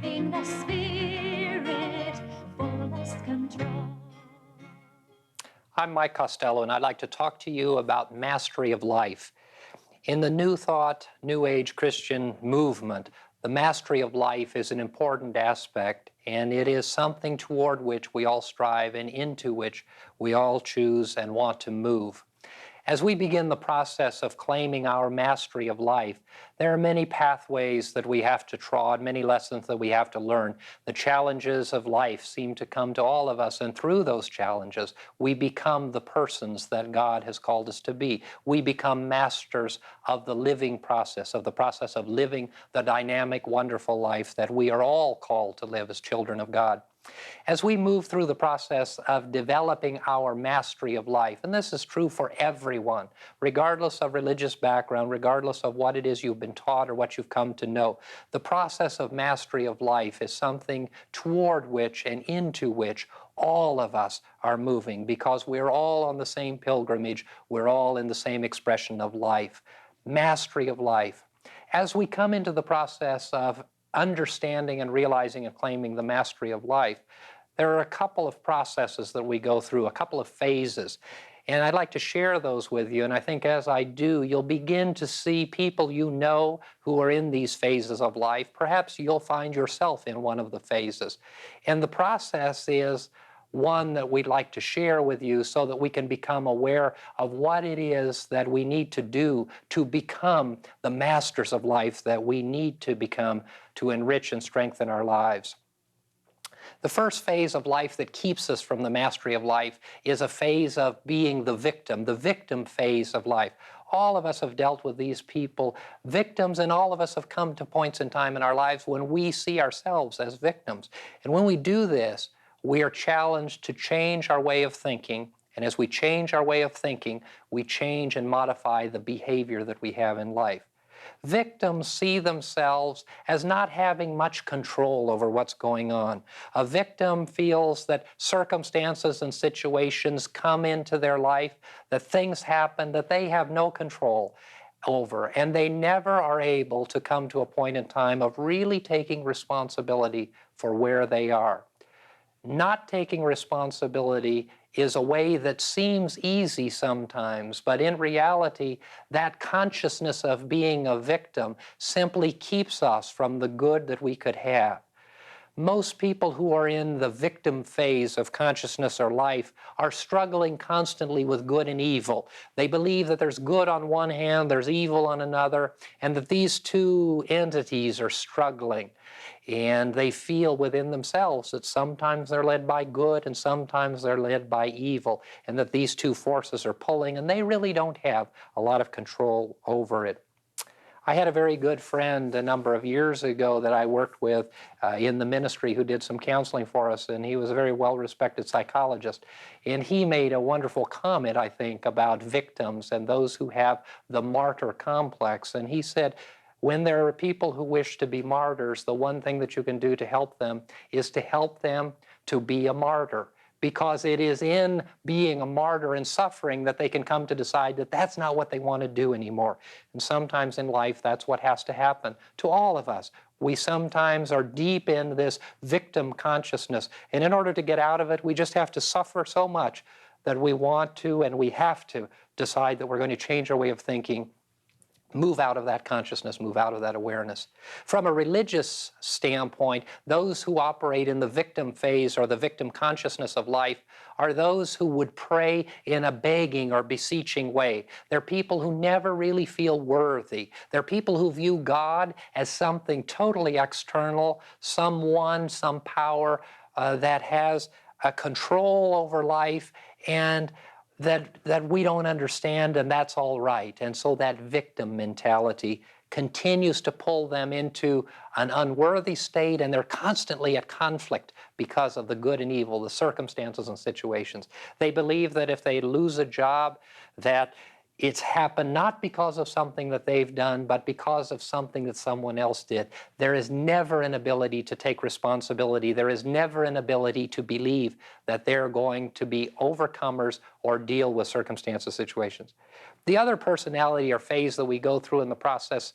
giving the spirit fullest control. I'm Mike Costello, and I'd like to talk to you about mastery of life. In the New Thought, New Age Christian movement, the mastery of life is an important aspect, and it is something toward which we all strive and into which we all choose and want to move. As we begin the process of claiming our mastery of life, there are many pathways that we have to trod, many lessons that we have to learn. The challenges of life seem to come to all of us, and through those challenges, we become the persons that God has called us to be. We become masters of the living process, of the process of living the dynamic, wonderful life that we are all called to live as children of God. As we move through the process of developing our mastery of life, and this is true for everyone, regardless of religious background, regardless of what it is you've been taught or what you've come to know, the process of mastery of life is something toward which and into which all of us are moving, because we're all on the same pilgrimage, we're all in the same expression of life. Mastery of life. As we come into the process of understanding and realizing and claiming the mastery of life, there are a couple of processes that we go through, a couple of phases. And I'd like to share those with you. And I think as I do, you'll begin to see people you know who are in these phases of life. Perhaps you'll find yourself in one of the phases. And the process is one that we'd like to share with you so that we can become aware of what it is that we need to do to become the masters of life that we need to become to enrich and strengthen our lives. The first phase of life that keeps us from the mastery of life is a phase of being the victim phase of life. All of us have dealt with these people, victims, and all of us have come to points in time in our lives when we see ourselves as victims. And when we do this, we are challenged to change our way of thinking, and as we change our way of thinking, we change and modify the behavior that we have in life. Victims see themselves as not having much control over what's going on. A victim feels that circumstances and situations come into their life, that things happen that they have no control over, and they never are able to come to a point in time of really taking responsibility for where they are. Not taking responsibility is a way that seems easy sometimes, but in reality, that consciousness of being a victim simply keeps us from the good that we could have. Most people who are in the victim phase of consciousness or life are struggling constantly with good and evil. They believe that there's good on one hand, there's evil on another, and that these two entities are struggling. And they feel within themselves that sometimes they're led by good and sometimes they're led by evil, and that these two forces are pulling, and they really don't have a lot of control over it. I had a very good friend a number of years ago that I worked with in the ministry who did some counseling for us, and he was a very well-respected psychologist. And he made a wonderful comment, I think, about victims and those who have the martyr complex. And he said, when there are people who wish to be martyrs, the one thing that you can do to help them is to help them to be a martyr. Because it is in being a martyr and suffering that they can come to decide that that's not what they want to do anymore. And sometimes in life, that's what has to happen to all of us. We sometimes are deep in this victim consciousness, and in order to get out of it, we just have to suffer so much that we want to and we have to decide that we're going to change our way of thinking, move out of that consciousness, move out of that awareness. From a religious standpoint, those who operate in the victim phase or the victim consciousness of life are those who would pray in a begging or beseeching way. They're people who never really feel worthy. They're people who view God as something totally external, someone, some power that has a control over life, and that we don't understand, and that's all right. And so that victim mentality continues to pull them into an unworthy state, and they're constantly at conflict because of the good and evil, the circumstances and situations. They believe that if they lose a job, that It's happened not because of something that they've done, but because of something that someone else did. There is never an ability to take responsibility. There is never an ability to believe that they're going to be overcomers or deal with circumstances, situations. The other personality or phase that we go through in the process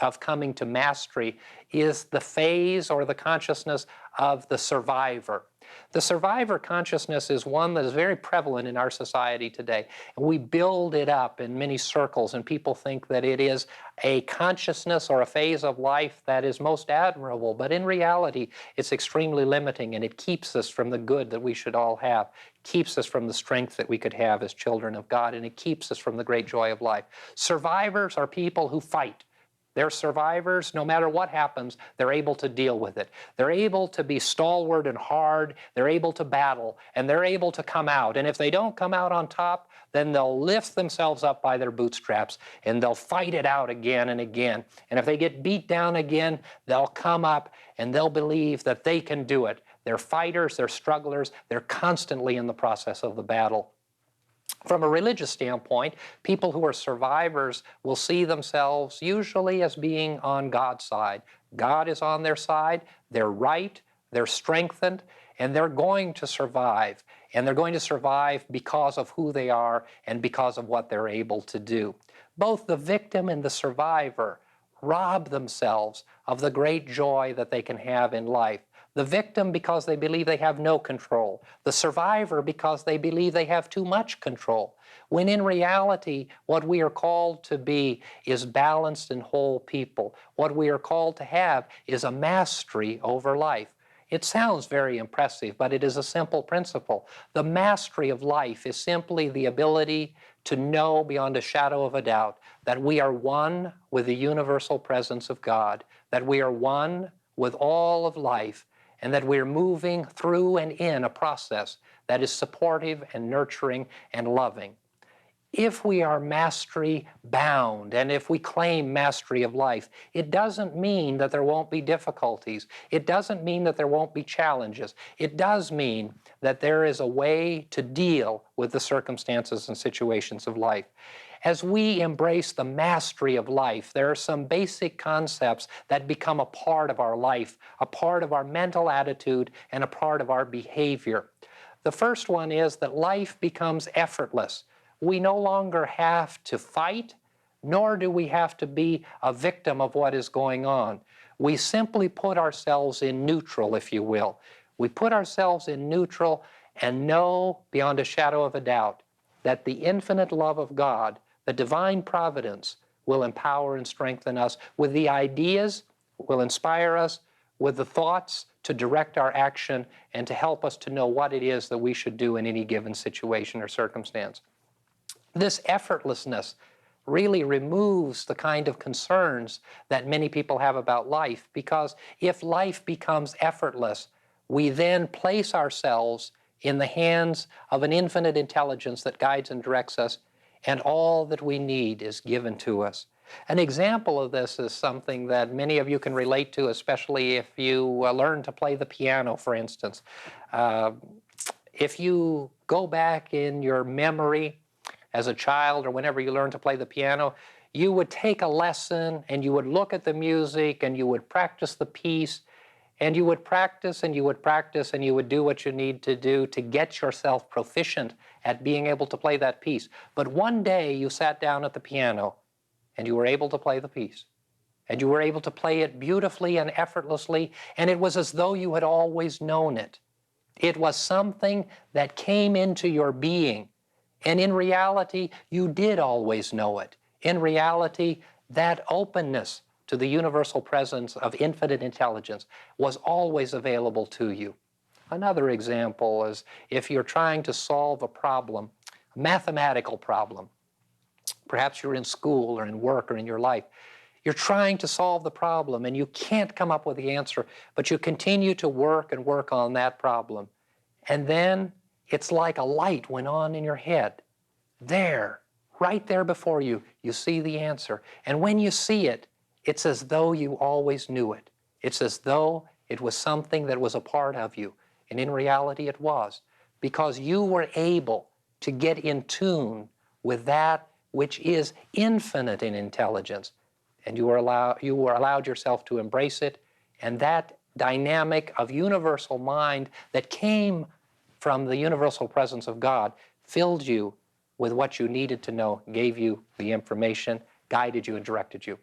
of coming to mastery is the phase or the consciousness of the survivor. The survivor consciousness is one that is very prevalent in our society today. And we build it up in many circles, and people think that it is a consciousness or a phase of life that is most admirable. But in reality, it's extremely limiting, and it keeps us from the good that we should all have, keeps us from the strength that we could have as children of God, and it keeps us from the great joy of life. Survivors are people who fight. They're survivors. No matter what happens, they're able to deal with it. They're able to be stalwart and hard. They're able to battle, and they're able to come out. And if they don't come out on top, then they'll lift themselves up by their bootstraps, and they'll fight it out again and again. And if they get beat down again, they'll come up, and they'll believe that they can do it. They're fighters, they're strugglers, they're constantly in the process of the battle. From a religious standpoint, people who are survivors will see themselves usually as being on God's side. God is on their side, they're right, they're strengthened, and they're going to survive. And they're going to survive because of who they are and because of what they're able to do. Both the victim and the survivor rob themselves of the great joy that they can have in life. The victim because they believe they have no control. The survivor because they believe they have too much control. When in reality, what we are called to be is balanced and whole people. What we are called to have is a mastery over life. It sounds very impressive, but it is a simple principle. The mastery of life is simply the ability to know beyond a shadow of a doubt that we are one with the universal presence of God, that we are one with all of life, and that we're moving through and in a process that is supportive and nurturing and loving. If we are mastery bound, and if we claim mastery of life, it doesn't mean that there won't be difficulties. It doesn't mean that there won't be challenges. It does mean that there is a way to deal with the circumstances and situations of life. As we embrace the mastery of life, there are some basic concepts that become a part of our life, a part of our mental attitude, and a part of our behavior. The first one is that life becomes effortless. We no longer have to fight, nor do we have to be a victim of what is going on. We simply put ourselves in neutral, if you will. We put ourselves in neutral and know beyond a shadow of a doubt that the infinite love of God, the divine providence, will empower and strengthen us with the ideas, will inspire us with the thoughts to direct our action and to help us to know what it is that we should do in any given situation or circumstance. This effortlessness really removes the kind of concerns that many people have about life, because if life becomes effortless, we then place ourselves in the hands of an infinite intelligence that guides and directs us, and all that we need is given to us. An example of this is something that many of you can relate to, especially if you learn to play the piano, for instance. If you go back in your memory as a child or whenever you learn to play the piano, you would take a lesson and you would look at the music and you would practice the piece, and you would practice and you would practice and you would do what you need to do to get yourself proficient at being able to play that piece. But one day you sat down at the piano and you were able to play the piece. And you were able to play it beautifully and effortlessly, and it was as though you had always known it. It was something that came into your being. And in reality, you did always know it. In reality, that openness to the universal presence of infinite intelligence was always available to you. Another example is if you're trying to solve a problem, a mathematical problem. Perhaps you're in school or in work or in your life. You're trying to solve the problem and you can't come up with the answer, but you continue to work and work on that problem. And then it's like a light went on in your head. There, right there before you, you see the answer. And when you see it, it's as though you always knew it. It's as though it was something that was a part of you. And in reality it was, because you were able to get in tune with that which is infinite in intelligence. And you were allowed yourself to embrace it, and that dynamic of universal mind that came from the universal presence of God filled you with what you needed to know, gave you the information, guided you, and directed you.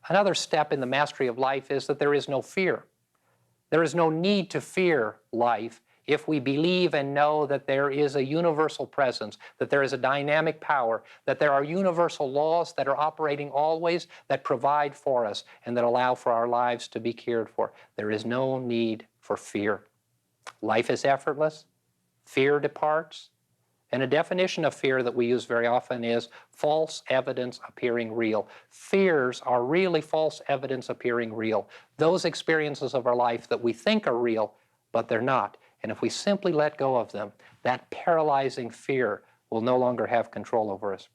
Another step in the mastery of life is that there is no fear. There is no need to fear life if we believe and know that there is a universal presence, that there is a dynamic power, that there are universal laws that are operating always, that provide for us and that allow for our lives to be cared for. There is no need for fear. Life is effortless. Fear departs. And a definition of fear that we use very often is false evidence appearing real. Fears are really false evidence appearing real. Those experiences of our life that we think are real, but they're not. And if we simply let go of them, that paralyzing fear will no longer have control over us.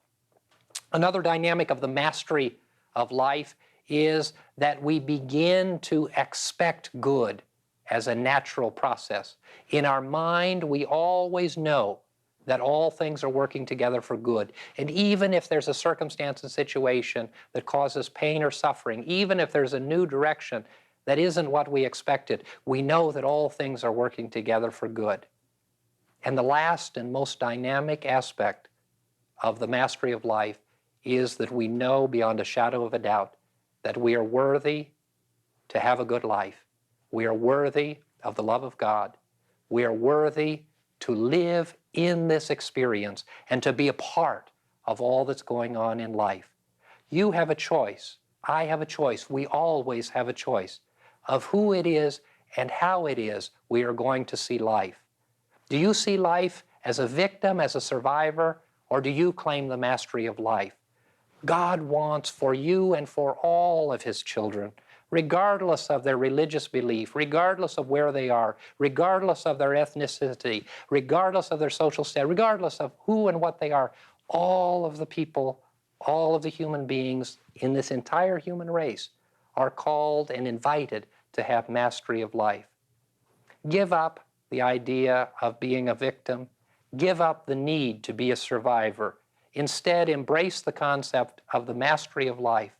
Another dynamic of the mastery of life is that we begin to expect good as a natural process. In our mind, we always know that all things are working together for good. And even if there's a circumstance and situation that causes pain or suffering, even if there's a new direction that isn't what we expected, we know that all things are working together for good. And the last and most dynamic aspect of the mastery of life is that we know beyond a shadow of a doubt that we are worthy to have a good life. We are worthy of the love of God. We are worthy to live in this experience and to be a part of all that's going on in life. You have a choice. I have a choice. We always have a choice of who it is and how it is we are going to see life. Do you see life as a victim, as a survivor, or do you claim the mastery of life? God wants for you and for all of His children, regardless of their religious belief, regardless of where they are, regardless of their ethnicity, regardless of their social status, regardless of who and what they are, all of the people, all of the human beings in this entire human race are called and invited to have mastery of life. Give up the idea of being a victim. Give up the need to be a survivor. Instead, embrace the concept of the mastery of life.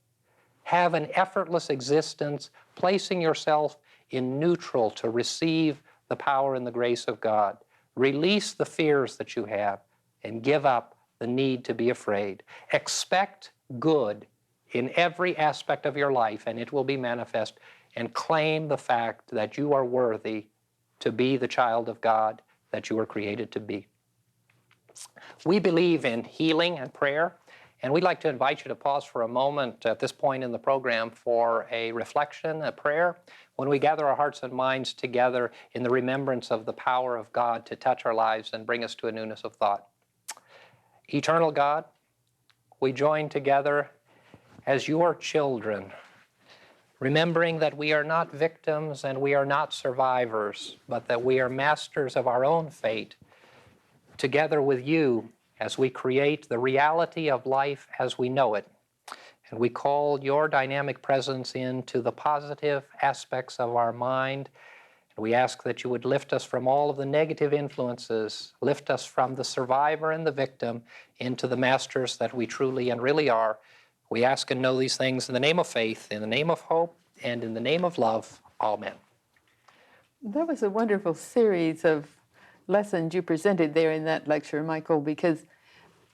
Have an effortless existence, placing yourself in neutral to receive the power and the grace of God. Release the fears that you have and give up the need to be afraid. Expect good in every aspect of your life, and it will be manifest, and claim the fact that you are worthy to be the child of God that you were created to be. We believe in healing and prayer, and we'd like to invite you to pause for a moment at this point in the program for a reflection, a prayer, when we gather our hearts and minds together in the remembrance of the power of God to touch our lives and bring us to a newness of thought. Eternal God, we join together as your children, remembering that we are not victims and we are not survivors, but that we are masters of our own fate, together with you as we create the reality of life as we know it. And we call your dynamic presence into the positive aspects of our mind. And we ask that you would lift us from all of the negative influences, lift us from the survivor and the victim into the masters that we truly and really are. We ask and know these things in the name of faith, in the name of hope, and in the name of love. Amen. That was a wonderful series of lessons you presented there in that lecture, Michael, because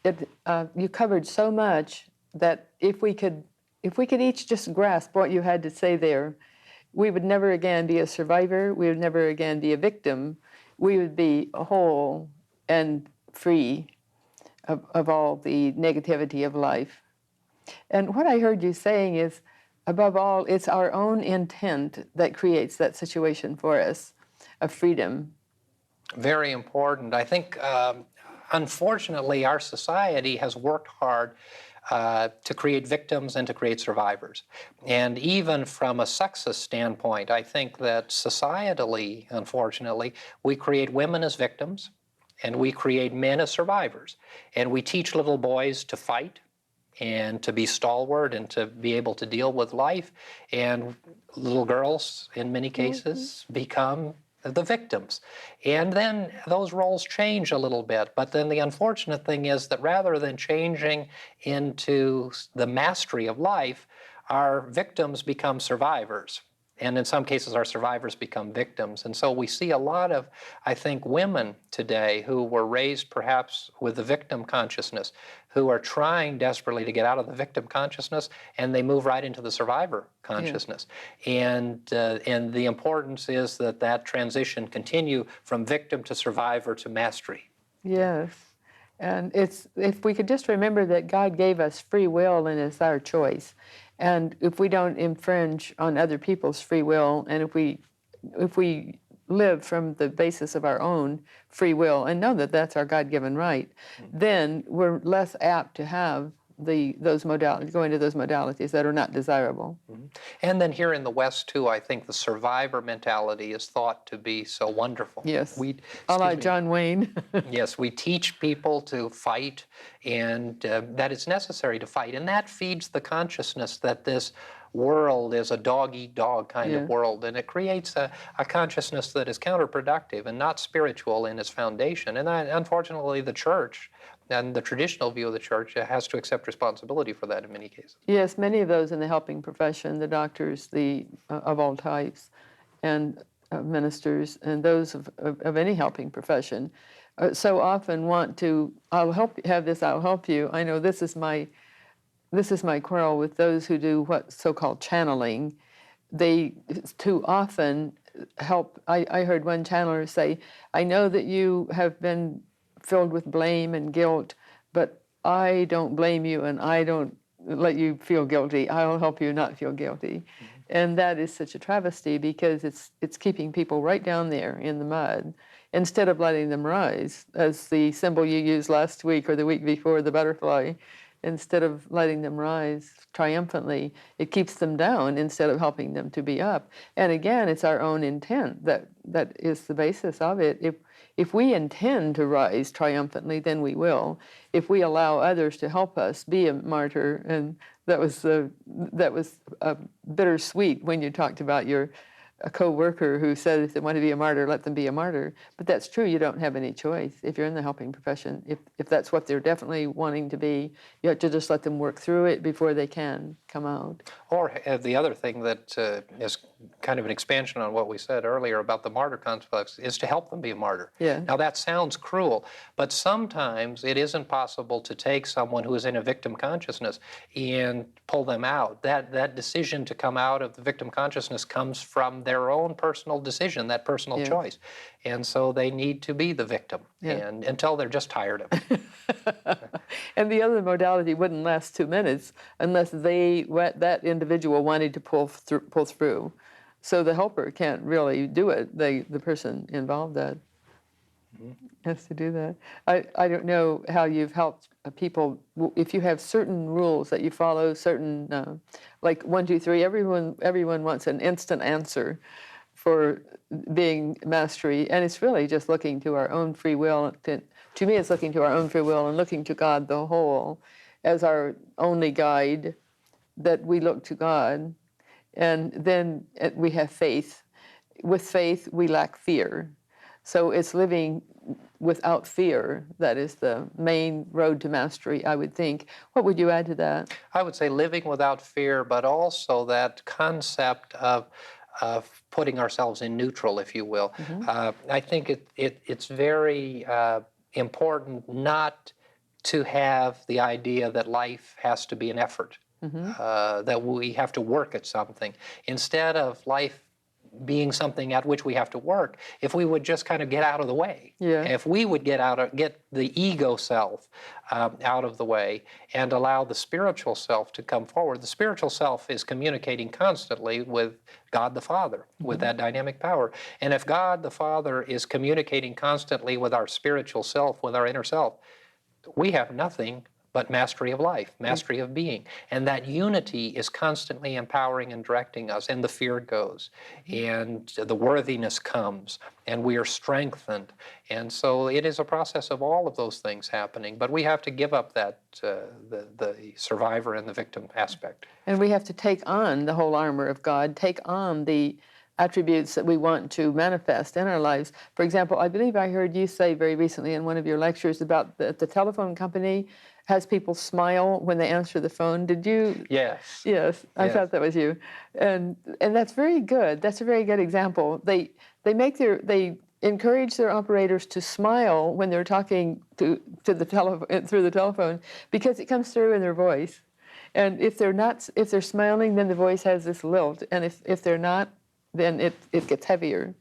you covered so much that if we could each just grasp what you had to say there, we would never again be a survivor, we would never again be a victim, we would be whole and free of all the negativity of life. And what I heard you saying is, above all, it's our own intent that creates that situation for us of freedom. Very important. I think, unfortunately, our society has worked hard to create victims and to create survivors. And even from a sexist standpoint, I think that societally, unfortunately, we create women as victims and we create men as survivors. And we teach little boys to fight and to be stalwart and to be able to deal with life. And little girls, in many cases, become the victims. And then those roles change a little bit. But then the unfortunate thing is that rather than changing into the mastery of life, our victims become survivors. And in some cases, our survivors become victims. And so we see a lot of, I think, women today who were raised perhaps with the victim consciousness, who are trying desperately to get out of the victim consciousness, and they move right into the survivor consciousness. Yeah. And the importance is that that transition continue from victim to survivor to mastery. Yes. And it's, if we could just remember that God gave us free will and it's our choice. And if we don't infringe on other people's free will, and if we live from the basis of our own free will and know that that's our God-given right, then we're less apt to have those modalities, go into those modalities that are not desirable. Mm-hmm. And then here in the West too, I think the survivor mentality is thought to be so wonderful. Yes, like John Wayne. Yes, we teach people to fight, and that it's necessary to fight, and that feeds the consciousness that this world is a dog-eat-dog kind of world, and it creates a consciousness that is counterproductive and not spiritual in its foundation. And unfortunately, the church and the traditional view of the church has to accept responsibility for that in many cases. Yes, many of those in the helping profession, the doctors, of all types, and ministers, and those of any helping profession, so often want to, I'll help you have this, I'll help you. I know this is my quarrel with those who do what's so-called channeling. They too often help. I heard one channeler say, I know that you have been filled with blame and guilt, but I don't blame you and I don't let you feel guilty. I'll help you not feel guilty. Mm-hmm. And that is such a travesty, because it's keeping people right down there in the mud instead of letting them rise, as the symbol you used last week or the week before, the butterfly. Instead of letting them rise triumphantly, it keeps them down instead of helping them to be up. And again, it's our own intent that is the basis of it. If we intend to rise triumphantly, then we will. If we allow others to help us be a martyr, and that was bittersweet when you talked about a co-worker who said if they want to be a martyr, let them be a martyr. But that's true, you don't have any choice if you're in the helping profession. If that's what they're definitely wanting to be, you have to just let them work through it before they can come out. Or the other thing that is kind of an expansion on what we said earlier about the martyr complex is to help them be a martyr. Yeah. Now that sounds cruel, but sometimes it isn't possible to take someone who is in a victim consciousness and pull them out. That decision to come out of the victim consciousness comes from their own personal decision, that personal choice. And so they need to be the victim, and until they're just tired of it. And the other modality wouldn't last 2 minutes unless that individual wanted to pull through. So the helper can't really do it. The person involved has to do that. I don't know how you've helped people, if you have certain rules that you follow, certain, like 1, 2, 3, everyone wants an instant answer for being mastery, and it's really just looking to our own free will. To me, it's looking to our own free will and looking to God the whole as our only guide, that we look to God. And then we have faith. With faith, we lack fear. So it's living without fear that is the main road to mastery, I would think. What would you add to that? I would say living without fear, but also that concept of putting ourselves in neutral, if you will. Mm-hmm. I think it's very important not to have the idea that life has to be an effort, that we have to work at something. Instead of life being something at which we have to work, if we would just kind of get out of the way, if we would get the ego self out of the way and allow the spiritual self to come forward. The spiritual self is communicating constantly with God the Father, with that dynamic power. And if God the Father is communicating constantly with our spiritual self, with our inner self, we have nothing but mastery of life, mastery of being. And that unity is constantly empowering and directing us, and the fear goes, and the worthiness comes, and we are strengthened. And so it is a process of all of those things happening, but we have to give up that, the survivor and the victim aspect. And we have to take on the whole armor of God, take on the attributes that we want to manifest in our lives. For example, I believe I heard you say very recently in one of your lectures about the telephone company has people smile when they answer the phone. Did you? Yes. Yes, I thought that was you, and that's very good. That's a very good example. They encourage their operators to smile when they're talking to the through the telephone, because it comes through in their voice. And if they're smiling, then the voice has this lilt, and if they're not, then it gets heavier.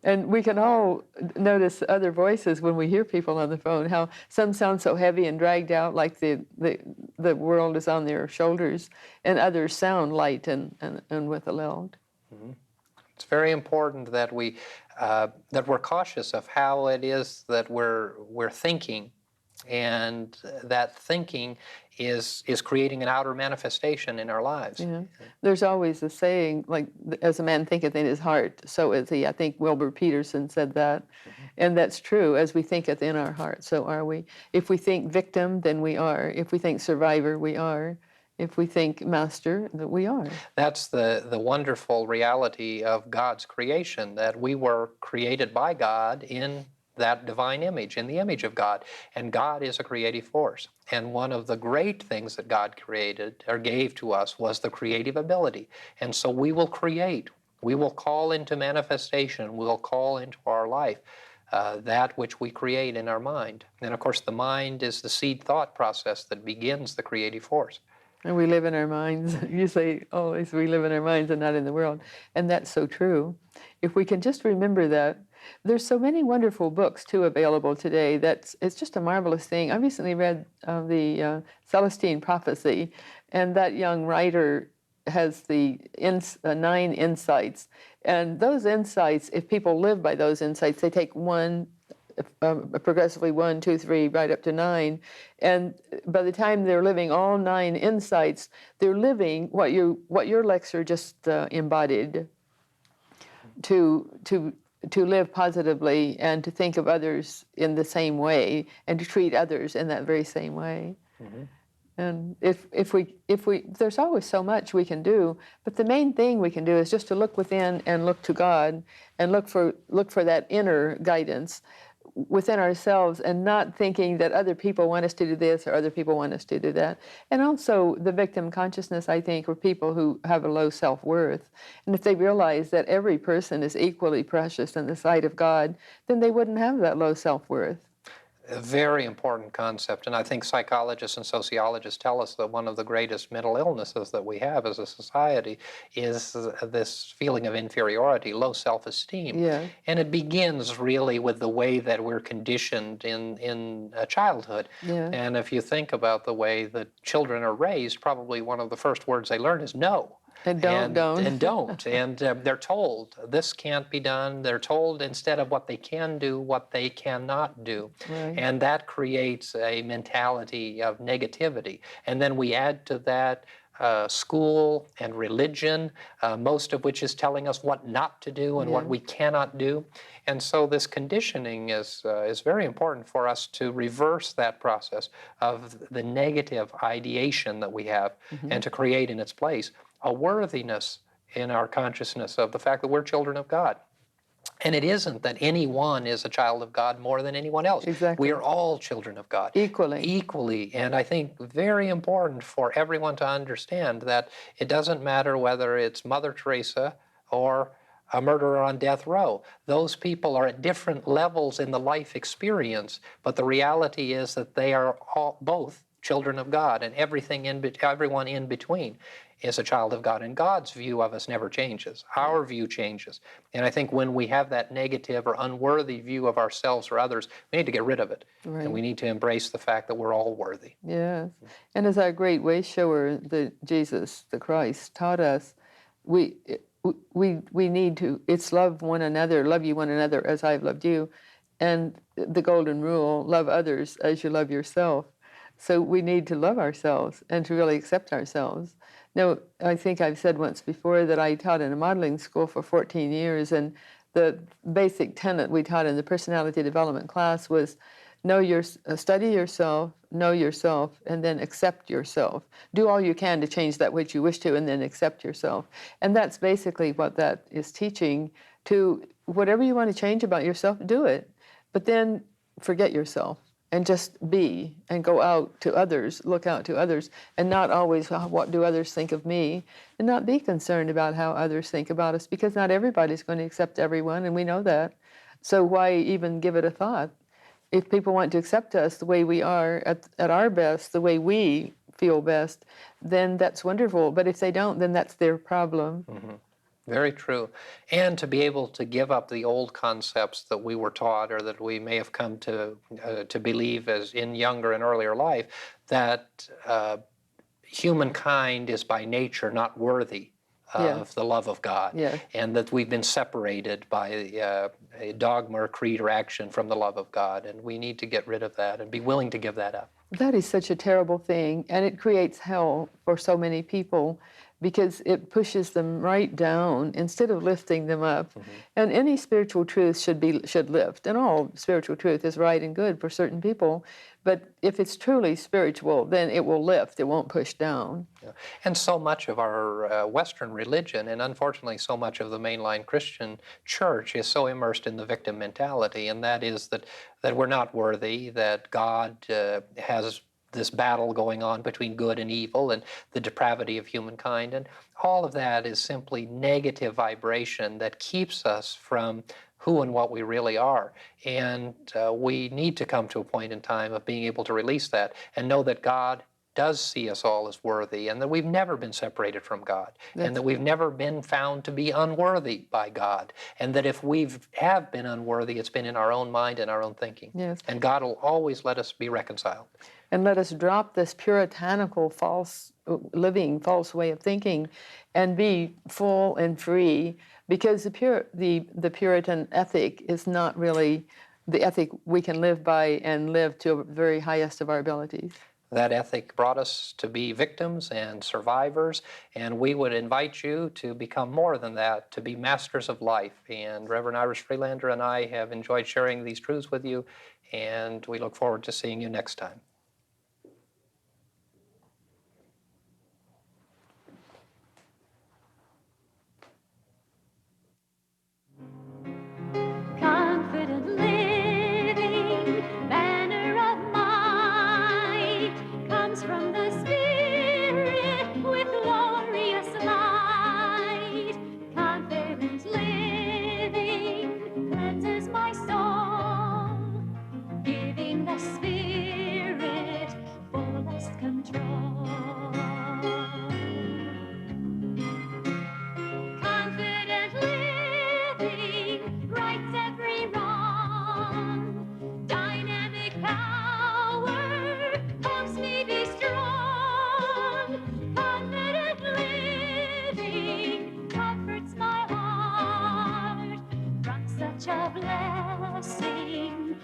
And we can all notice other voices when we hear people on the phone, how some sound so heavy and dragged out, like the world is on their shoulders, and others sound light and with a lilt. Mm-hmm. It's very important that we're cautious of how it is that we're thinking, and that thinking is creating an outer manifestation in our lives. Yeah. There's always a saying, like, as a man thinketh in his heart, so is he. I think Wilbur Peterson said that. Mm-hmm. And that's true. As we thinketh in our heart, so are we. If we think victim, then we are. If we think survivor, we are. If we think master, that we are. That's the wonderful reality of God's creation, that we were created by God in that divine image, in the image of God. And God is a creative force. And one of the great things that God created or gave to us was the creative ability. And so we will create. We will call into manifestation. We'll call into our life that which we create in our mind. And of course, the mind is the seed thought process that begins the creative force. And we live in our minds. You say always, we live in our minds and not in the world. And that's so true. If we can just remember that. There's so many wonderful books, too, available today. It's just a marvelous thing. I recently read the Celestine Prophecy, and that young writer has the 9 insights. And those insights, if people live by those insights, they take one, progressively 1, 2, 3, right up to 9. And by the time they're living all 9 insights, they're living what your lecture just embodied, to live positively and to think of others in the same way and to treat others in that very same way. Mm-hmm. And if we there's always so much we can do, but the main thing we can do is just to look within and look to God and look for that inner guidance within ourselves, and not thinking that other people want us to do this or other people want us to do that. And also the victim consciousness, I think, are people who have a low self-worth. And if they realize that every person is equally precious in the sight of God, then they wouldn't have that low self-worth. A very important concept, and I think psychologists and sociologists tell us that one of the greatest mental illnesses that we have as a society is this feeling of inferiority, low self-esteem. Yeah. And it begins really with the way that we're conditioned in childhood. Yeah. And if you think about the way that children are raised, probably one of the first words they learn is no. And don't. And don't. And they're told this can't be done. They're told, instead of what they can do, what they cannot do. Right. And that creates a mentality of negativity. And then we add to that school and religion, most of which is telling us what not to do and what we cannot do. And so this conditioning is very important for us to reverse that process of the negative ideation that we have, and to create in its place a worthiness in our consciousness of the fact that we're children of God. And it isn't that anyone is a child of God more than anyone else. Exactly. We are all children of God. Equally. And I think very important for everyone to understand that it doesn't matter whether it's Mother Teresa or a murderer on death row. Those people are at different levels in the life experience, but the reality is that they are all, both children of God, and everyone in between is a child of God, and God's view of us never changes. Our view changes. And I think when we have that negative or unworthy view of ourselves or others, we need to get rid of it. Right. And we need to embrace the fact that we're all worthy. Yes. And as our great way shower, Jesus, the Christ, taught us, we need to, it's love one another, love you one another as I've loved you. And the golden rule, love others as you love yourself. So we need to love ourselves and to really accept ourselves. Now, I think I've said once before that I taught in a modeling school for 14 years, and the basic tenet we taught in the personality development class was study yourself, know yourself, and then accept yourself. Do all you can to change that which you wish to, and then accept yourself. And that's basically what that is teaching. To whatever you want to change about yourself, do it. But then forget yourself and just be, and go out to others, look out to others, and not always, what do others think of me, and not be concerned about how others think about us, because not everybody's going to accept everyone, and we know that. So why even give it a thought? If people want to accept us the way we are, at our best, the way we feel best, then that's wonderful. But if they don't, then that's their problem. Mm-hmm. Very true. And to be able to give up the old concepts that we were taught, or that we may have come to believe as in younger and earlier life, that humankind is by nature not worthy of the love of God, and that we've been separated by a dogma or creed or action from the love of God, and we need to get rid of that and be willing to give that up. That is such a terrible thing, and it creates hell for so many people, because it pushes them right down instead of lifting them up. Mm-hmm. And any spiritual truth should lift, and all spiritual truth is right and good for certain people. But if it's truly spiritual, then it will lift, it won't push down. Yeah. And so much of our Western religion, and unfortunately so much of the mainline Christian church, is so immersed in the victim mentality, and that is that we're not worthy, that God has this battle going on between good and evil, and the depravity of humankind, and all of that is simply negative vibration that keeps us from who and what we really are. And we need to come to a point in time of being able to release that and know that God does see us all as worthy, and that we've never been separated from God, and that we've never been found to be unworthy by God, and that if we have been unworthy, it's been in our own mind and our own thinking. Yes. And God will always let us be reconciled. And let us drop this puritanical, false way of thinking, and be full and free, because the Puritan ethic is not really the ethic we can live by and live to the very highest of our abilities. That ethic brought us to be victims and survivors, and we would invite you to become more than that, to be masters of life. And Reverend Irish Freelander and I have enjoyed sharing these truths with you, and we look forward to seeing you next time. Confident living, banner of might, comes from the Spirit with glorious light. Confident living cleanses my soul, giving the Spirit fullest control. Confident living rights every wrong. Dynamic power helps me be strong. Confident living comforts my heart from such a blessing